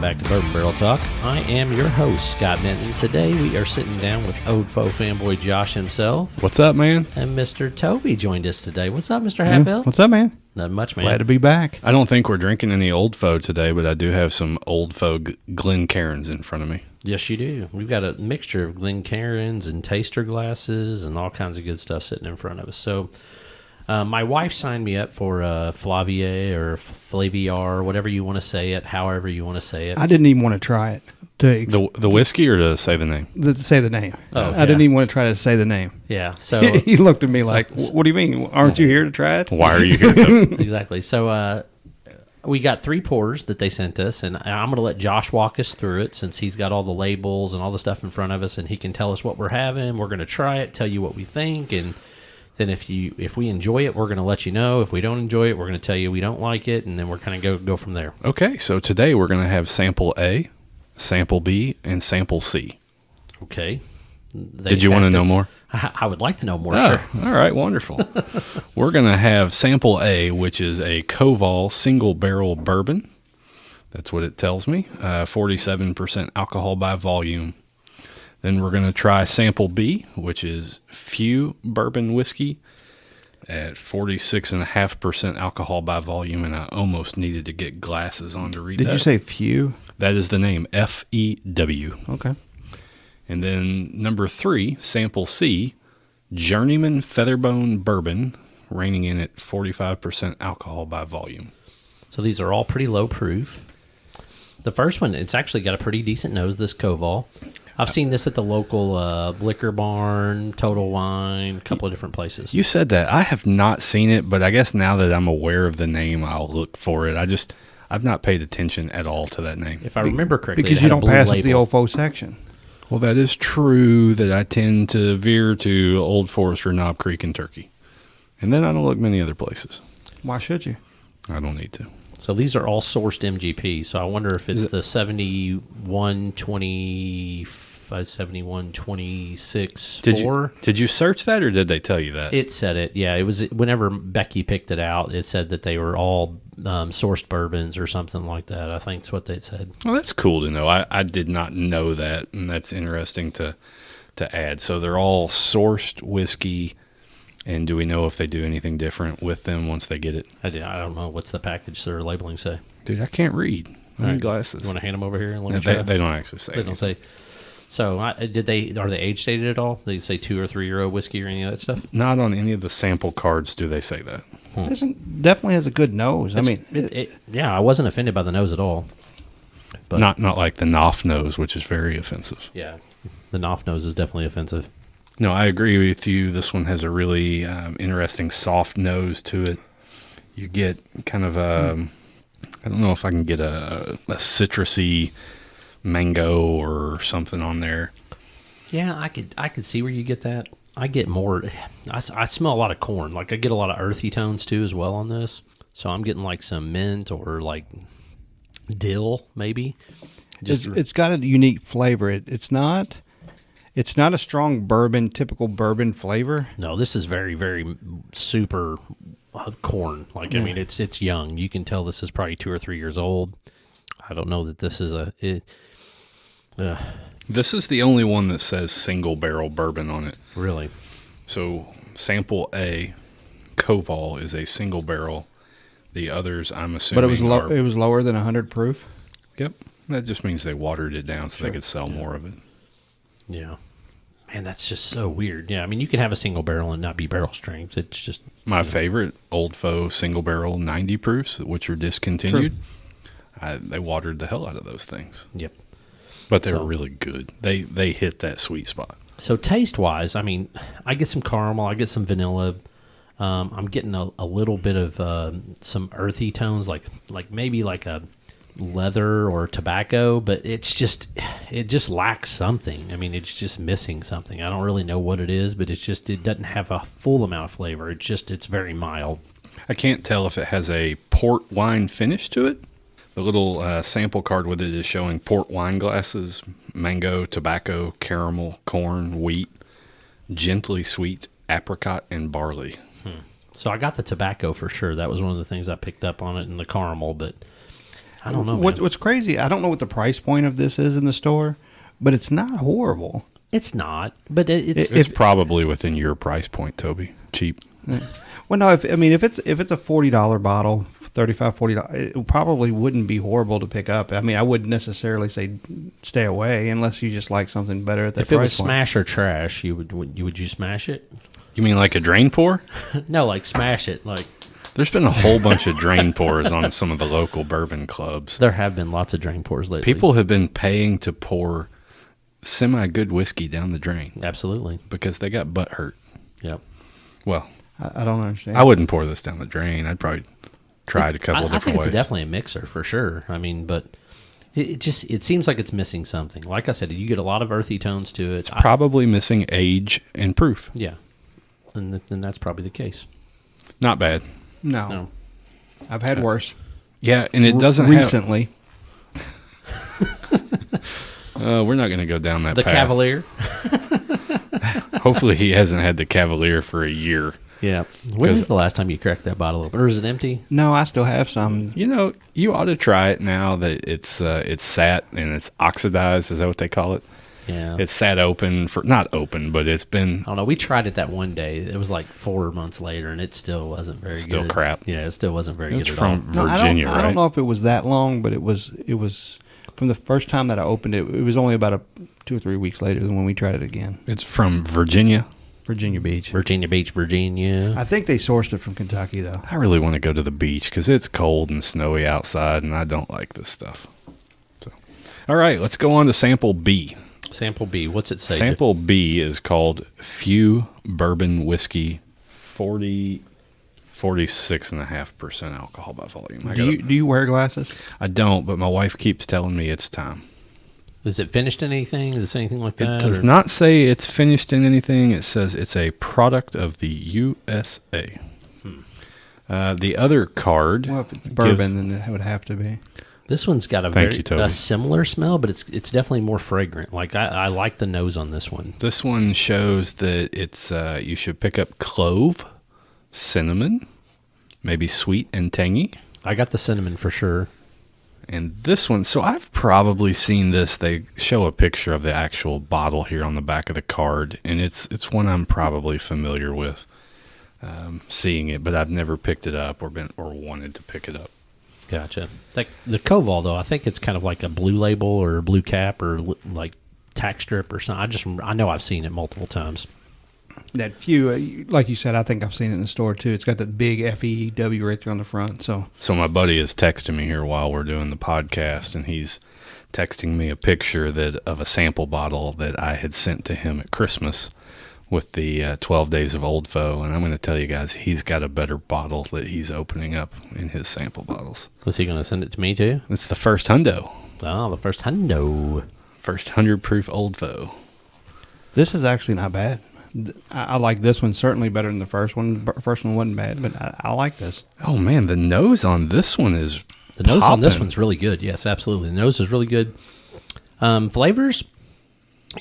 back to Bourbon Barrel Talk. I am your host, Scott Benton. Today we are sitting down with Old Foe fanboy Josh himself. What's up, man? And Mr. Toby joined us today. What's up, Mr. Hatfield? What's up, man? Not much, man. Glad to be back. I don't think we're drinking any Old Foe today, but I do have some Old Foe Glencairns in front of me. Yes, you do. We've got a mixture of Glencairns and taster glasses and all kinds of good stuff sitting in front of us. So my wife signed me up for Flaviar or Flaviar, whatever you want to say it, however you want to say it. I didn't even want to try it. The whiskey or to say the name? To say the name. Oh, I didn't even want to try to say the name. Yeah. So he looked at me like, what do you mean? Aren't you here to try it? Why are you here? Exactly. So we got 3 pours that they sent us, and I'm going to let Josh walk us through it since he's got all the labels and all the stuff in front of us, and he can tell us what we're having. We're going to try it, tell you what we think, and then if we enjoy it, we're going to let you know. If we don't enjoy it, we're going to tell you we don't like it, and then we're kind of go from there. Okay, so today we're going to have sample A, sample B, and sample C. Okay. Did you want to know more? I would like to know more, Oh, sir. all right, wonderful. We're going to have sample A, which is a Koval single barrel bourbon. That's what it tells me. 47% alcohol by volume. Then we're going to try sample B, which is Few bourbon whiskey at 46.5% alcohol by volume, and I almost needed to get glasses on to read that. Did you say few? That is the name, F-E-W. Okay. And then number 3, sample C, Journeyman Featherbone bourbon, reining in at 45% alcohol by volume. So these are all pretty low proof. The first one, it's actually got a pretty decent nose, this Koval. I've seen this at the local liquor barn, Total Wine, a couple of different places. You said that. I have not seen it, but I guess now that I'm aware of the name, I'll look for it. I've not paid attention at all to that name. If I remember correctly, Because it you had a don't blue pass up label. the old folk section. Well, that is true that I tend to veer to Old Forester, Knob Creek, and Turkey. And then I don't look many other places. Why should you? I don't need to. So these are all sourced MGP. So I wonder if it's the 7126 Did you search that, or did they tell you that? It said it. Yeah, it was whenever Becky picked it out, it said that they were all sourced bourbons or something like that. I think that's what they said. Well, that's cool to know. I did not know that, and that's interesting to add. So they're all sourced whiskey, and do we know if they do anything different with them once they get it? I don't know. What's the package or labeling say? Dude, I can't read. I need glasses. You want to hand them over here and let me they, try? they don't actually say They don't say. So are they age stated at all? Did they say 2 or 3 year old whiskey or any of that stuff? Not on any of the sample cards do they say that. Definitely has a good nose. Yeah, I wasn't offended by the nose at all. But Not like the Knopf nose, which is very offensive. yeah, the Knopf nose is definitely offensive. No, I agree with you. This one has a really interesting soft nose to it. You get kind of I don't know if I can get a citrusy mango or something on there. Yeah, I could see where you get that. I get more. I smell a lot of corn. Like I get a lot of earthy tones too as well on this. So I'm getting like some mint or like dill maybe. it's got a unique flavor. It's not a strong bourbon, typical bourbon flavor. No, this is very, very super corn. Like I mean, it's young. You can tell this is probably 2 or 3 years old. I don't know that this is This is the only one that says single barrel bourbon on it. really. So sample A, Koval, is a single barrel. The others, I'm assuming, But are, it was lower than 100 proof. Yep, that just means they watered it down so they could sell more of it. Yeah. Man, that's just so weird. Yeah, I mean, you can have a single barrel and not be barrel strength. It's just My favorite, Old Foe single barrel 90 proofs, which are discontinued. They watered the hell out of those things. yep. But they were really good. They hit that sweet spot. So taste wise, I mean, I get some caramel, I get some vanilla. I'm getting a little bit of some earthy tones, like maybe like a leather or tobacco, but it just lacks something. I mean, it's just missing something. I don't really know what it is, but it doesn't have a full amount of flavor. It's very mild. I can't tell if it has a port wine finish to it. The little sample card with it is showing port wine glasses, mango, tobacco, caramel, corn, wheat, gently sweet, apricot, and barley. So I got the tobacco for sure. That was one of the things I picked up on it, and the caramel, but I don't know. Man. What's crazy, I don't know what the price point of this is in the store, but it's not horrible. It's not, but It's probably within your price point, Toby. Cheap. Well, no, if it's a $40 bottle, $35, $40, it probably wouldn't be horrible to pick up. I mean, I wouldn't necessarily say stay away unless you just like something better at that if it was price point. smash or trash, would you smash it? You mean like a drain pour? No, like smash it. Like There's been a whole bunch of drain pours on some of the local bourbon clubs. there have been lots of drain pours lately. People have been paying to pour semi-good whiskey down the drain Absolutely. because they got butt hurt. Yep. Well, I don't understand. I wouldn't pour this down the drain. I'd probably try it a couple I different think ways. it's definitely a mixer for sure. I mean, but it seems like it's missing something. Like I said, you get a lot of earthy tones to it. Probably missing age and proof. Yeah. And that's probably the case. Not bad. No. I've had worse. Yeah, and it doesn't recently. We're not going to go down that The path. Cavalier. Hopefully he hasn't had the Cavalier for a year. Yeah. When was the last time you cracked that bottle open? Or is it empty? No, I still have some. You know, you ought to try it now that it's sat and it's oxidized. Is that what they call it? Yeah. It's sat open for, not open, but it's been. I don't know. We tried it that one day. It was like 4 months later, and it still wasn't very good. Still crap. Yeah, it still wasn't very It's good at from all. Virginia, I right? don't know if it was that long, but it was from the first time that I opened it. It was only about 2 or 3 weeks later than when we tried it again. It's from Virginia. Virginia Beach. Virginia Beach, Virginia. I think they sourced it from Kentucky, though. I really want to go to the beach because it's cold and snowy outside, and I don't like this stuff. So, all right, let's go on to sample B. Sample B. What's it say? Sample B is called Few Bourbon Whiskey, 46.5% alcohol by volume. Do you wear glasses? I don't, but my wife keeps telling me it's time. Is it finished in anything? Is it say anything like that? It does or- not say it's finished in anything. It says it's a product of the USA. The other card. Well, if it's bourbon, then it would have to be. This one's got Thank you, Toby. a similar smell, but it's definitely more fragrant. Like I like the nose on this one. This one shows that it's you should pick up clove, cinnamon, maybe sweet and tangy. I got the cinnamon for sure. And this one, so I've probably seen this. They show a picture of the actual bottle here on the back of the card, and it's one I'm probably familiar with, seeing it, but I've never picked it up or wanted to pick it up. Gotcha. Like the Koval though, I think it's kind of like a blue label or a blue cap or like tack strip or something. I know I've seen it multiple times. That Few, like you said, I think I've seen it in the store too. It's got that big FEW right there on the front. So my buddy is texting me here while we're doing the podcast, and he's texting me a picture of a sample bottle that I had sent to him at Christmas with the 12 Days of Old Foe, and I'm going to tell you guys, he's got a better bottle that he's opening up in his sample bottles. Was he going to send it to me too? It's the first hundo. Oh, the first hundo. First 100 proof Old Foe. this is actually not bad. I like this one certainly better than the first one. The first one wasn't bad, but I like this. Oh man, the nose on this one is The nose on this poppin'. one's really good. Yes, absolutely. The nose is really good. Flavors,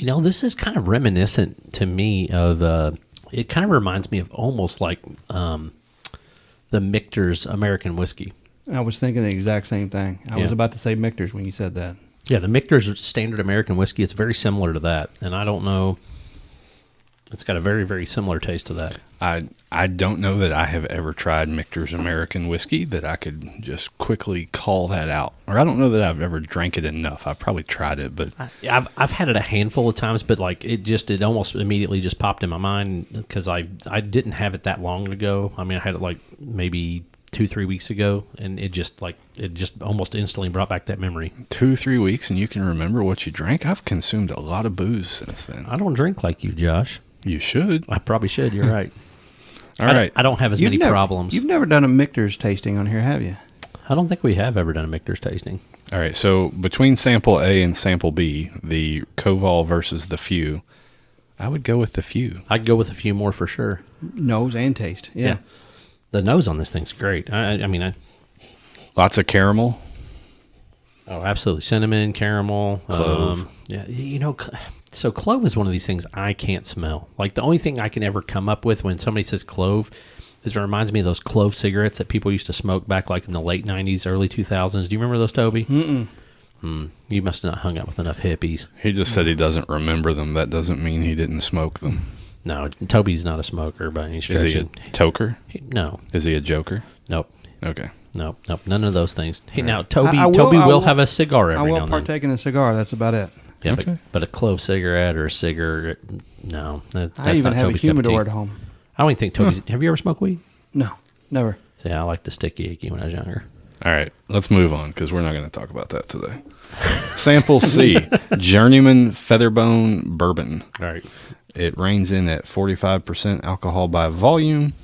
this is kind of reminiscent to me of, it kind of reminds me of almost like the Michter's American whiskey. I was thinking the exact same thing. I was Yeah. about to say Michter's when you said that. Yeah, the Michter's standard American whiskey, it's very similar to that. And I don't know, it's got a very, very similar taste to that. I don't know that I have ever tried Michter's American whiskey that I could just quickly call that out. Or I don't know that I've ever drank it enough. I've probably tried it, but I've had it a handful of times, but like it almost immediately just popped in my mind because I didn't have it that long ago. I mean, I had it like maybe 2-3 weeks ago, and it just almost instantly brought back that memory. 2-3 weeks and you can remember what you drank? I've consumed a lot of booze since then. I don't drink like you, Josh. You should. I probably should. You're right. All right. I don't have as many problems. You've never done a Michter's tasting on here, have you? I don't think we have ever done a Michter's tasting. All right. So between sample A and sample B, the Koval versus the Few, I would go with the Few. I'd go with a few more for sure. Nose and taste. Yeah. The nose on this thing's great. I mean, Lots of caramel. oh, absolutely. Cinnamon, caramel. Clove. So clove is one of these things I can't smell. Like the only thing I can ever come up with when somebody says clove is it reminds me of those clove cigarettes that people used to smoke back like in the late 90s, early 2000s. Do you remember those, Toby? Mm-mm. You must not hung out with enough hippies. He just said he doesn't remember them. That doesn't mean he didn't smoke them. No, Toby's not a smoker by any stretch. Is he a toker? No. Is he a joker? Nope. Okay. Nope. None of those things. Hey, now, Toby I will have a cigar every I now will and then. partake in a cigar. That's about it. Yeah, Okay. but a clove cigarette or a cigarette, no. That's I even not have a Toby's cup of tea. humidor at home. I don't even think Toby's... Have you ever smoked weed? No, never. Yeah, I like the sticky icky when I was younger. All right, let's move on because we're not going to talk about that today. Sample C, Journeyman Featherbone Bourbon. All right. It reigns in at 45% alcohol by volume.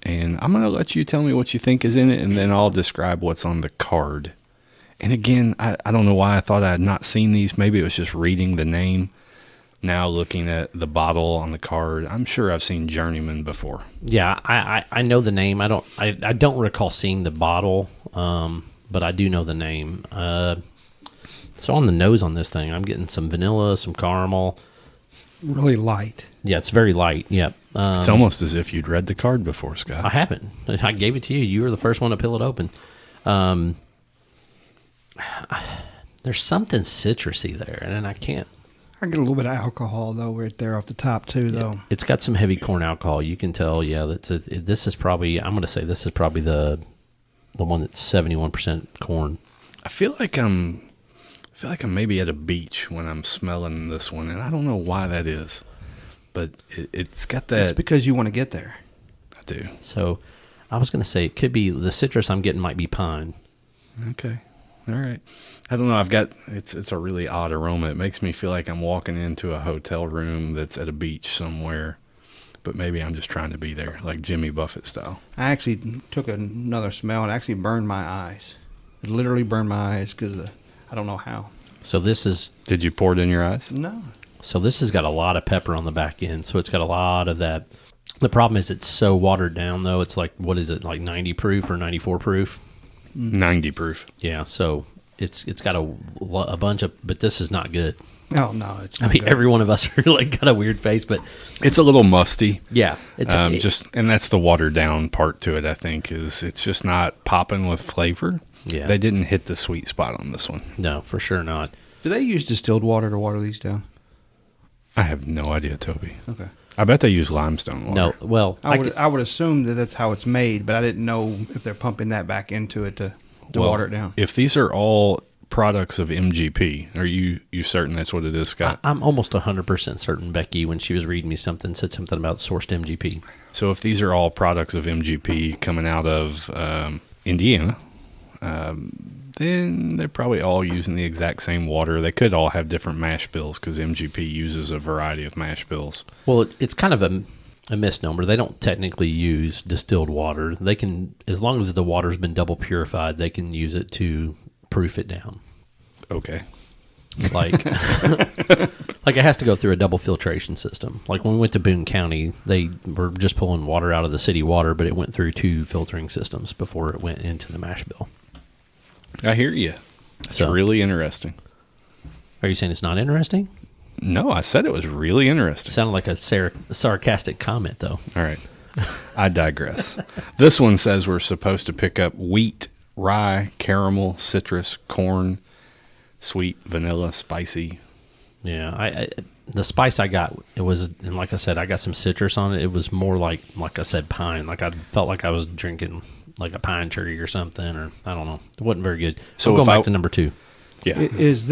And I'm going to let you tell me what you think is in it, and then I'll describe what's on the card. And again, I don't know why I thought I had not seen these. Maybe it was just reading the name. Now looking at the bottle on the card, I'm sure I've seen Journeyman before. Yeah, I know the name. I don't recall seeing the bottle, but I do know the name. So on the nose on this thing, I'm getting some vanilla, some caramel. Really light. Yeah, it's very light. Yep. It's almost as if you'd read the card before, Scott. I haven't. I gave it to you. You were the first one to peel it open. There's something citrusy there, and I can't. I get a little bit of alcohol though, right there off the top too, though. It's got some heavy corn alcohol. You can tell. Yeah, this is probably. I'm going to say this is probably the one that's 71% corn. I feel like I'm maybe at a beach when I'm smelling this one, and I don't know why that is, but it's got that. It's because you want to get there. I do. So, I was going to say it could be the citrus I'm getting might be pine. Okay. All right. I don't know. It's a really odd aroma. It makes me feel like I'm walking into a hotel room that's at a beach somewhere, but maybe I'm just trying to be there, like Jimmy Buffett style. I actually took another smell and actually burned my eyes. It literally burned my eyes because I don't know how. So this is. Did you pour it in your eyes? No. So this has got a lot of pepper on the back end. So it's got a lot of that. The problem is it's so watered down though. It's like, what is it, like 90 proof or 94 proof? 90 proof. Yeah. So it's got a bunch of, but this is not good. Oh no, it's I not mean, good. every one of us are like got a weird face, but It's a little musty. yeah, it's And that's the watered down part to it. I think is it's just not popping with flavor. Yeah. They didn't hit the sweet spot on this one. no, for sure not. Do they use distilled water to water these down? I have no idea, Toby. Okay. I bet they use limestone water. No, well, I would assume that that's how it's made, but I didn't know if they're pumping that back into it to water it down. If these are all products of MGP, are you certain that's what it is, Scott? I'm almost 100% certain Becky, when she was reading me something, said something about sourced MGP. So if these are all products of MGP coming out of Indiana, then they're probably all using the exact same water. They could all have different mash bills because MGP uses a variety of mash bills. Well, it's kind of a misnomer. They don't technically use distilled water. They can, as long as the water's been double purified, they can use it to proof it down. Okay. Like, like it has to go through a double filtration system. Like when we went to Boone County, they were just pulling water out of the city water, but it went through 2 filtering systems before it went into the mash bill. I hear you. That's So- really interesting. Are you saying it's not interesting? No, I said it was really interesting. Sounded like a sarcastic comment, though. All right. I digress. This one says we're supposed to pick up wheat, rye, caramel, citrus, corn, sweet, vanilla, spicy. Yeah, I the spice I got, it was, and like I said, I got some citrus on it. It was more like I said, pine. Like I felt like I was drinking like a pine tree or something, or I don't know. It wasn't very good. So So go if back I- to number 2. Yeah. Is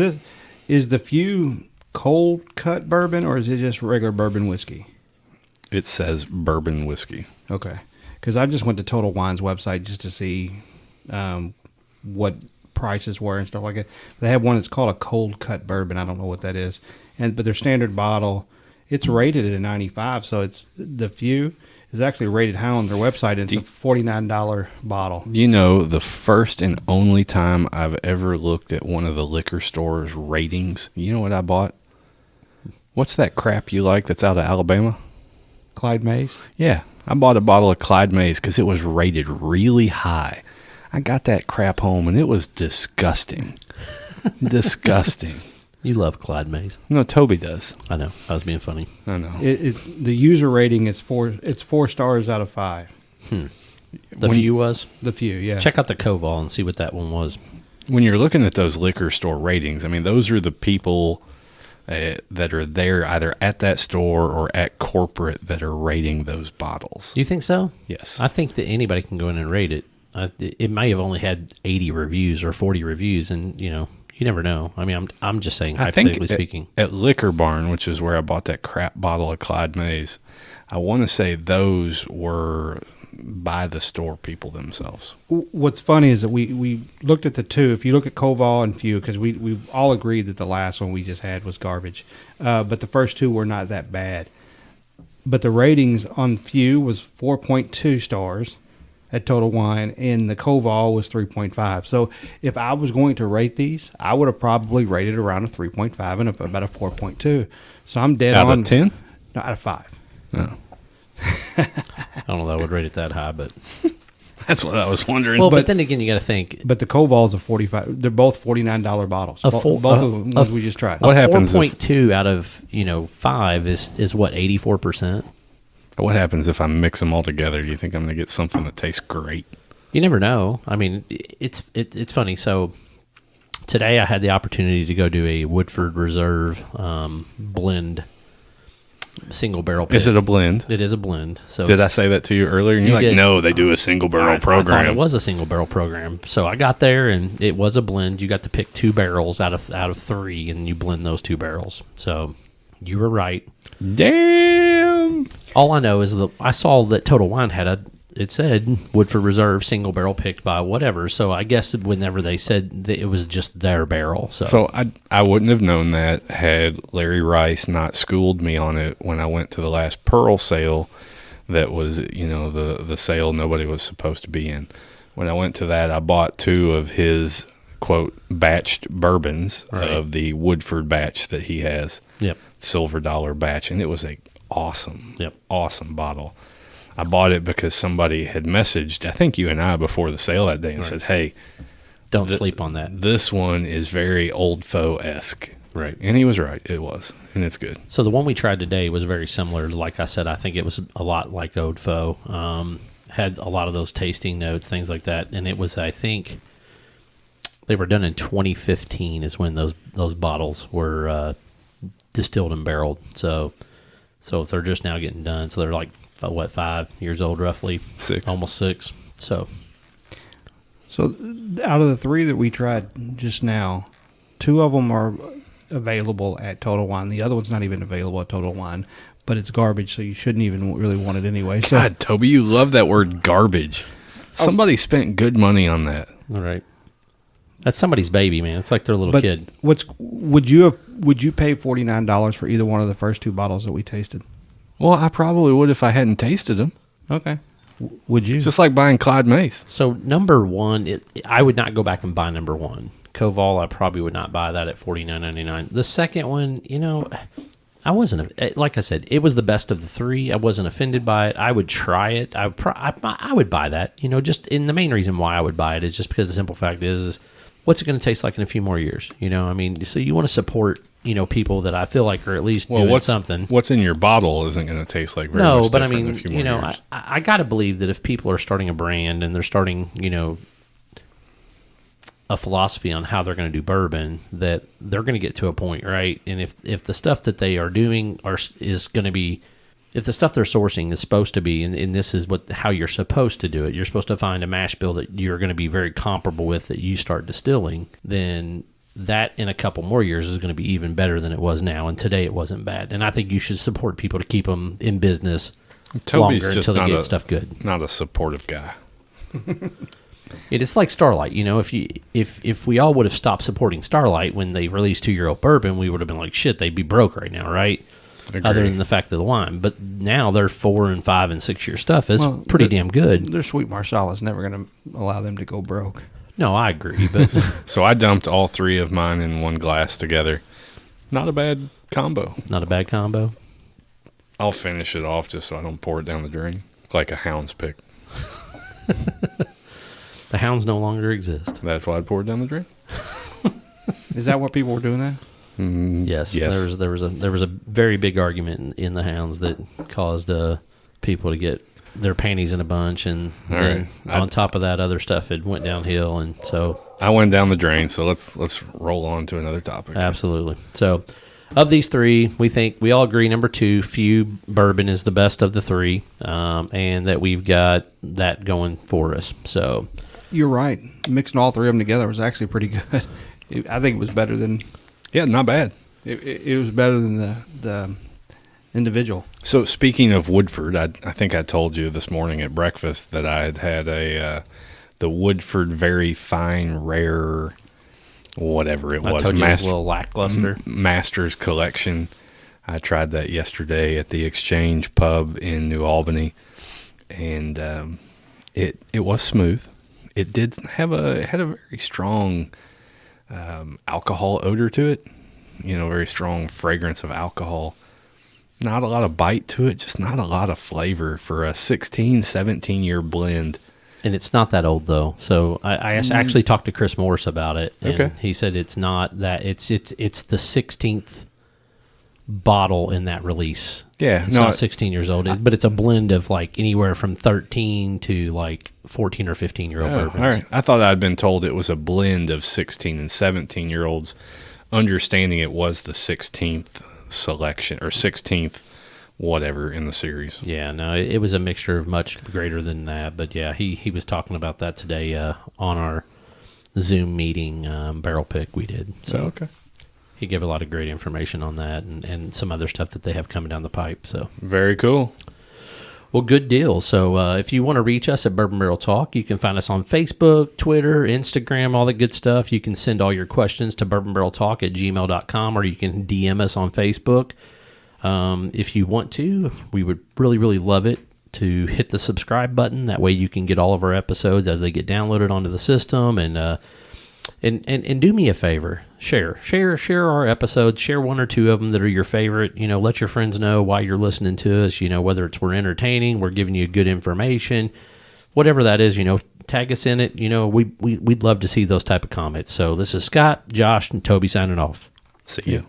the Few cold cut bourbon or is it just regular bourbon whiskey? It says bourbon whiskey. Okay, because I just went to Total Wine's website just to see what prices were and stuff like that. They have one that's called a cold cut bourbon. I don't know what that is, but their standard bottle, it's rated at a 95. So it's the Few is actually rated high on their website. And it's a $49 bottle. You know, the first and only time I've ever looked at one of the liquor store's ratings, you know what I bought? What's that crap you like that's out of Alabama? Clyde Mays. Yeah, I bought a bottle of Clyde Mays because it was rated really high. I got that crap home, and it was disgusting. Disgusting. You love Clyde Mays. No, Toby does. I know. I was being funny. I know. The user rating is 4 stars out of 5. The Few was? The Few, yeah. Check out the Koval and see what that one was. When you're looking at those liquor store ratings, I mean, those are the people that are there either at that store or at corporate that are rating those bottles. Do you think so? Yes. I think that anybody can go in and rate it. It may have only had 80 reviews or 40 reviews, and, you never know. I mean, I'm just saying, hypothetically speaking. At Liquor Barn, which is where I bought that crap bottle of Clyde Mays, I want to say those were by the store people themselves. What's funny is that we looked at the two. If you look at Koval and Few, because we all agreed that the last one we just had was garbage, but the first two were not that bad. But the ratings on Few was 4.2 stars at Total Wine, and the Koval was 3.5. So if I was going to rate these, I would have probably rated around a 3.5 and about a 4.2. So I'm dead out on. Out of 10? No, out of 5. No. I don't know that I would rate it that high, but that's what I was wondering. Well, but then again, you got to think. But the Koval's a 45. They're both $49 bottles. Both of the ones we just tried. What happens? 4.2 out of 5 is what, 84%. What happens if I mix them all together? Do you think I'm going to get something that tastes great? You never know. I mean, it's funny. So today I had the opportunity to go do a Woodford Reserve blend. Single barrel pit. Is it a blend? It is a blend. So did I say that to you earlier? And you're like, did. no, they do a single barrel program. I thought it was a single barrel program. So I got there and it was a blend. You got to pick 2 barrels out of 3, and you blend those 2 barrels. So you were right. Damn. All I know is that I saw that Total Wine had it said Woodford Reserve single barrel picked by whatever. So I guess whenever they said that it was just their barrel. So I wouldn't have known that had Larry Rice not schooled me on it when I went to the last Pearl sale. That was, the sale nobody was supposed to be in. When I went to that, I bought 2 of his quote batched bourbons of the Woodford batch that he has. Yep. Silver Dollar batch, and it was a awesome bottle. I bought it because somebody had messaged, I think you and I, before the sale that day and said, hey, don't sleep on that. This one is very Old Foe-esque. Right. And he was right. It was. And it's good. So the one we tried today was very similar. Like I said, I think it was a lot like Old Foe. Had a lot of those tasting notes, things like that. And it was, I think, they were done in 2015 is when those bottles were distilled and barreled. So if they're just now getting done, so they're like, 5 years old roughly? 6. Almost 6. So out of the 3 that we tried just now, 2 of them are available at Total Wine. The other one's not even available at Total Wine, but it's garbage, so you shouldn't even really want it anyway. So, God, Toby, you love that word garbage. Somebody spent good money on that. All right. That's somebody's baby, man. It's like their little kid. Would you pay $49 for either one of the first 2 bottles that we tasted? Well, I probably would if I hadn't tasted them. Okay. Would you? It's just like buying Clyde Mays. So number 1, I would not go back and buy number 1. Koval, I probably would not buy that at $49.99. The second one, I wasn't, like I said, it was the best of the 3. I wasn't offended by it. I would try it. I would buy that. Just in the main reason why I would buy it is just because the simple fact is what's it going to taste like in a few more years? So you want to support, people that I feel like are at least doing something. What's in your bottle isn't going to taste like very much but I different mean, in a few more years. I got to believe that if people are starting a brand and they're starting, a philosophy on how they're going to do bourbon, that they're going to get to a point, right? And if the stuff that they are doing is going to be, if the stuff they're sourcing is supposed to be, and this is how you're supposed to do it, you're supposed to find a mash bill that you're going to be very comparable with that you start distilling, then that in a couple more years is going to be even better than it was now. And today it wasn't bad. And I think you should support people to keep them in business Toby's longer just until they get stuff good. Not a supportive guy. It's like Starlight. If we all would have stopped supporting Starlight when they released 2-year-old bourbon, we would have been like, shit, they'd be broke right now, right? Other than the fact of the wine. But now their 4 and 5 and 6 year stuff is pretty damn good. Their Sweet Marsala is never going to allow them to go broke. No, I agree. But So I dumped all 3 of mine in one glass together. Not a bad combo. Not a bad combo. I'll finish it off just so I don't pour it down the drain. Like a hound's pick. The hounds no longer exist. That's why I poured down the drain. Is that what people were doing that? Yes. There was a very big argument in the hounds that caused people to get their panties in a bunch, and All then right. on top of that, other stuff had went downhill, and so I went down the drain. So let's roll on to another topic. absolutely. So, of these three, we all agree number 2, Few Bourbon is the best of the three, and that we've got that going for us. So, You're right. Mixing all three of them together was actually pretty good. I think it was better than Yeah, not bad. it was better than the individual. So speaking of Woodford, I think I told you this morning at breakfast that I had the Woodford very fine rare, whatever it I was, told you it was a little lackluster. Masters collection. I tried that yesterday at the Exchange Pub in New Albany, and it was smooth. It did have had a very strong alcohol odor to it. Very strong fragrance of alcohol. Not a lot of bite to it, just not a lot of flavor for a 16, 17-year blend. And it's not that old though. So I actually talked to Chris Morris about it, and Okay. he said it's not that. It's the 16th bottle in that release. Yeah, It's not 16 years old, but it's a blend of like anywhere from 13 to like 14 or 15-year-old bourbons. All right. I thought I'd been told it was a blend of 16 and 17-year-olds, understanding it was the 16th selection or 16th whatever in the series. Yeah, no, it was a mixture of much greater than that. But yeah, he was talking about that today on our Zoom meeting barrel pick we did. So okay. he gave a lot of great information on that and some other stuff that they have coming down the pipe. So Very cool. well, good deal. So if you want to reach us at Bourbon Barrel Talk, you can find us on Facebook, Twitter, Instagram, all that good stuff. You can send all your questions to bourbonbarreltalk@gmail.com, or you can DM us on Facebook. If you want to, we would really, really love it to hit the subscribe button. That way you can get all of our episodes as they get downloaded onto the system. And do me a favor, share our episodes, share one or two of them that are your favorite. Let your friends know why you're listening to us. Whether it's we're entertaining, we're giving you good information, whatever that is. Tag us in it. We'd love to see those type of comments. So this is Scott, Josh, and Toby signing off. See you.